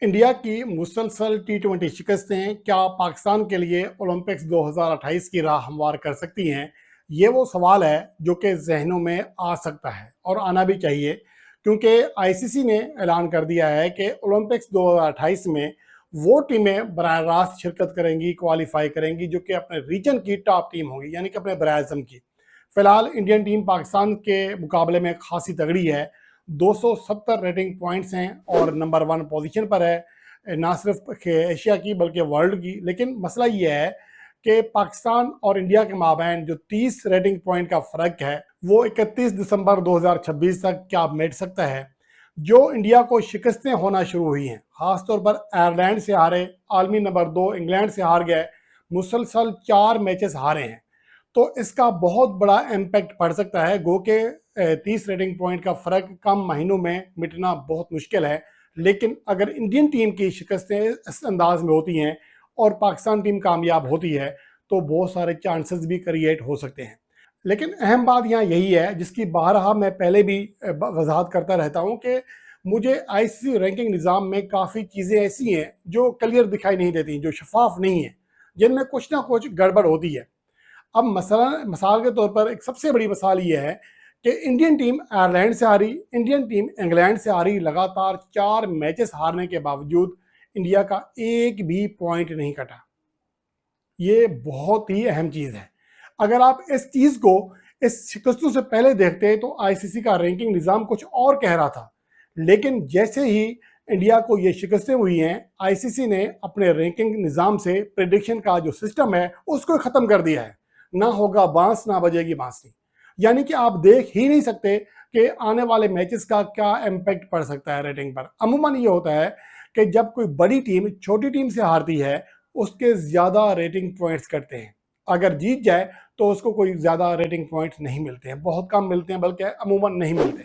India की मुसलसल टी20 शिकस्तें क्या पाकिस्तान के लिए ओलंपिक्स 2028 की राह हमवार कर सकती हैं? ये वो सवाल है जो कि जहनों में आ सकता है और आना भी चाहिए, क्योंकि आईसीसी ने ऐलान कर दिया है कि ओलंपिक्स 2028 में वो टीमें बराह रास्त शिरकत करेंगी, क्वालिफाई करेंगी, जो कि अपने रीजन की टॉप टीम होगी, यानी कि अपने बराह अज़म की। फिलहाल इंडियन टीम पाकिस्तान के मुकाबले में खासी तगड़ी है। 270 रेटिंग पॉइंट्स हैं और नंबर 1 पोजीशन पर है, ना सिर्फ एशिया की बल्कि वर्ल्ड की। लेकिन मसला ये है कि पाकिस्तान और इंडिया के माबैन जो 30 रेटिंग पॉइंट का फ़र्क है वो 31 दिसंबर 2026 तक क्या मिट सकता है। जो इंडिया को शिकस्तें होना शुरू हुई हैं, ख़ासतौर पर आयरलैंड से हारे, आलमी नंबर 2 इंग्लैंड से हार गए, मुसलसल 4 मैचेस हारे हैं, तो इसका बहुत बड़ा इम्पैक्ट पड़ सकता है। गो के 30 रेटिंग पॉइंट का फ़र्क कम महीनों में मिटना बहुत मुश्किल है। लेकिन अगर इंडियन टीम की शिकस्तें इस अंदाज में होती हैं और पाकिस्तान टीम कामयाब होती है तो बहुत सारे चांसेस भी क्रिएट हो सकते हैं। लेकिन अहम बात यहाँ यही है, जिसकी बारहा मैं पहले भी वजाहत करता रहता हूँ, कि मुझे आईसीसी रैंकिंग निज़ाम में काफ़ी चीज़ें ऐसी हैं जो क्लियर दिखाई नहीं देती, जो शफाफ नहीं है, जिनमें कुछ ना कुछ गड़बड़ होती है। अब मसला मिसाल के तौर पर एक सबसे बड़ी मिसाल ये है कि इंडियन टीम आयरलैंड से हारी, इंडियन टीम इंग्लैंड से हारी, लगातार 4 मैचेस हारने के बावजूद इंडिया का एक भी पॉइंट नहीं कटा। ये बहुत ही अहम चीज़ है। अगर आप इस चीज़ को इस शिकस्तों से पहले देखते तो आईसीसी का रैंकिंग निज़ाम कुछ और कह रहा था। लेकिन जैसे ही इंडिया को ये शिकस्तें हुई हैं, आईसीसी ने अपने रैंकिंग निज़ाम से प्रेडिक्शन का जो सिस्टम है उसको ख़त्म कर दिया है। ना होगा बांस, ना बजेगी बांसुरी। यानी कि आप देख ही नहीं सकते कि आने वाले मैचेस का क्या इम्पैक्ट पड़ सकता है रेटिंग पर। अमूमन ये होता है कि जब कोई बड़ी टीम छोटी टीम से हारती है, उसके ज़्यादा रेटिंग पॉइंट्स करते हैं। अगर जीत जाए तो उसको कोई ज़्यादा रेटिंग पॉइंट्स नहीं मिलते हैं, बहुत कम मिलते हैं, बल्कि अमूमन नहीं मिलते।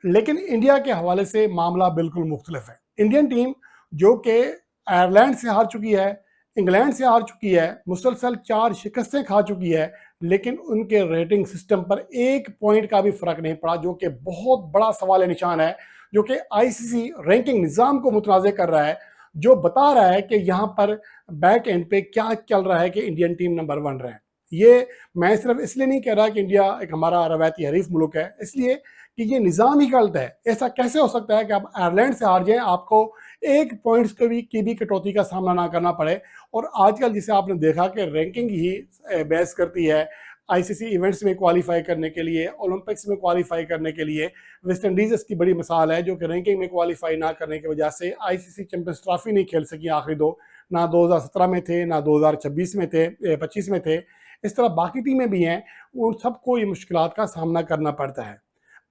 लेकिन इंडिया के हवाले से मामला बिल्कुल मुख्तलिफ है। इंडियन टीम जो कि आयरलैंड से हार चुकी है, इंग्लैंड से हार चुकी है, मुसलसल 4 शिकस्तें खा चुकी है, लेकिन उनके रेटिंग सिस्टम पर एक पॉइंट का भी फर्क नहीं पड़ा, जो कि बहुत बड़ा सवाल निशान है, जो कि आईसीसी रैंकिंग निज़ाम को मुतनाज़ कर रहा है, जो बता रहा है कि यहाँ पर बैक एंड पे क्या चल रहा है कि इंडियन टीम नंबर 1 रहे। ये मैं सिर्फ इसलिए नहीं कह रहा कि इंडिया एक हमारा रवायती हरीफ मुल्क है, इसलिए कि ये निज़ाम ही गलत है। ऐसा कैसे हो सकता है कि आप आयरलैंड से हार जाएं, आपको एक पॉइंट्स की भी कटौती का सामना ना करना पड़े। और आजकल जिसे आपने देखा कि रैंकिंग ही बहस करती है आईसीसी इवेंट्स में क्वालिफाई करने के लिए, ओलंपिक्स में क्वालिफाई करने के लिए। वेस्ट इंडीज़ इसकी बड़ी मिसाल है, जो कि रैंकिंग में क्वालिफाई ना करने की वजह से आईसीसी चैंपियंस ट्रॉफी नहीं खेल सकी आखिरी 2, ना 2017 में थे, ना 2026 में थे, 25 में थे। इस तरह बाकी टीमें भी हैं, उन सबको ये मुश्किलात का सामना करना पड़ता है।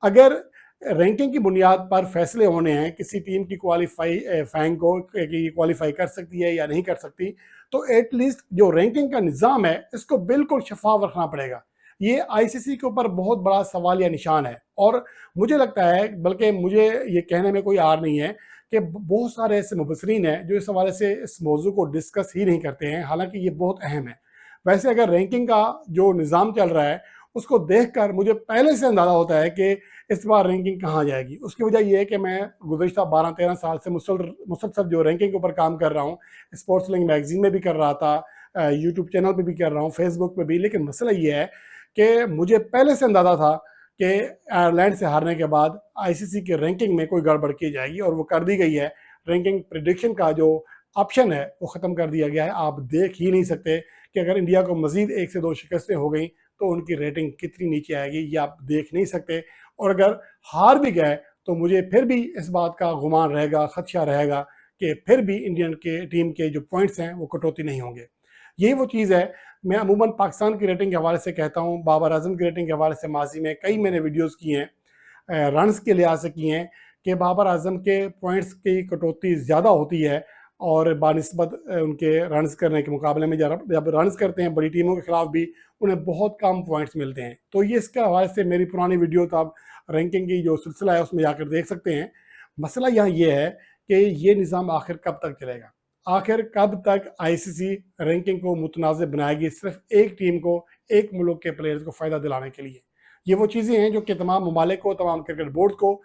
अगर रैंकिंग की बुनियाद पर फैसले होने हैं किसी टीम की क्वालिफाइंग को कि क्वालिफाई कर सकती है या नहीं कर सकती, तो एटलीस्ट जो रैंकिंग का निज़ाम है इसको बिल्कुल शफाफ रखना पड़ेगा। ये आईसीसी के ऊपर बहुत बड़ा सवाल या निशान है। और मुझे लगता है, बल्कि मुझे ये कहने में कोई आर नहीं है, कि बहुत सारे ऐसे मुबसरीन हैं जो इस हवाले से इस मौजू को डिस्कस ही नहीं करते हैं, हालांकि ये बहुत अहम है। वैसे अगर रैंकिंग का जो निज़ाम चल रहा है उसको देखकर मुझे पहले से अंदाज़ा होता है कि इस बार रैंकिंग कहाँ जाएगी। उसकी वजह यह है कि मैं गुज़श्ता 12-13 साल से मुसलसल जो रैंकिंग के ऊपर काम कर रहा हूँ। स्पोर्ट्स लिंक मैगजीन में भी कर रहा था, यूट्यूब चैनल पे भी कर रहा हूँ, फेसबुक पे भी। लेकिन मसला ये है कि मुझे पहले से अंदाज़ा था कि आयरलैंड से हारने के बाद आईसीसी की रैंकिंग में कोई गड़बड़ की जाएगी, और वो कर दी गई है। रैंकिंग प्रिडिक्शन का जो ऑप्शन है वो ख़त्म कर दिया गया है। आप देख ही नहीं सकते कि अगर इंडिया को मज़ीद 1 से 2 शिकस्तें हो गई तो उनकी रेटिंग कितनी नीचे आएगी, ये आप देख नहीं सकते। और अगर हार भी गए तो मुझे फिर भी इस बात का गुमान रहेगा, खदशा रहेगा कि फिर भी इंडियन के टीम के जो पॉइंट्स हैं वो कटौती नहीं होंगे। यही वो चीज़ है। मैं अमूमन पाकिस्तान की रेटिंग के हवाले से कहता हूँ, बाबर आजम की रेटिंग के हवाले से माजी में कई मैंने वीडियोज़ की हैं, रन्स के लिहाज से किए हैं, कि बाबर आजम के पॉइंट्स की कटौती ज़्यादा होती है और बानिस्बत उनके रन्स करने के मुकाबले में जब रन्स करते हैं बड़ी टीमों के खिलाफ भी, उन्हें बहुत कम पॉइंट्स मिलते हैं। तो ये इसके हवाले से मेरी पुरानी वीडियो तो आप रैंकिंग की जो सिलसिला है उसमें जाकर देख सकते हैं। मसला यहाँ ये है कि ये निज़ाम आखिर कब तक चलेगा, आखिर कब तक आईसीसी रैंकिंग को मुतनाज़ बनाएगी सिर्फ एक टीम को, एक मुल्क के प्लेयर्स को फ़ायदा दिलाने के लिए। یہ وہ چیزیں ہیں جو کہ تمام ممالک کو، تمام کرکٹ بورڈ کو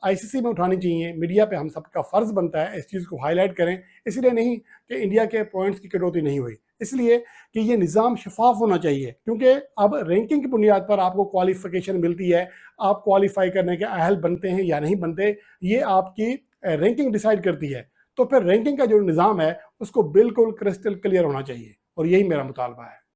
ICC میں اٹھانی چاہیے. میڈیا پہ ہم سب کا فرض بنتا ہے اس چیز کو ہائی لائٹ کریں، اس لیے نہیں کہ انڈیا کے پوائنٹس کی کٹوتی نہیں ہوئی، اس لیے کہ یہ نظام شفاف ہونا چاہیے. کیونکہ اب رینکنگ کی بنیاد پر آپ کو کوالیفیکیشن ملتی ہے، آپ کوالیفائی کرنے کے اہل بنتے ہیں یا نہیں بنتے، یہ آپ کی رینکنگ ڈیسائیڈ کرتی ہے. تو پھر رینکنگ کا جو نظام ہے اس کو بالکل کرسٹل کلیئر ہونا چاہیے، اور یہی میرا مطالبہ ہے.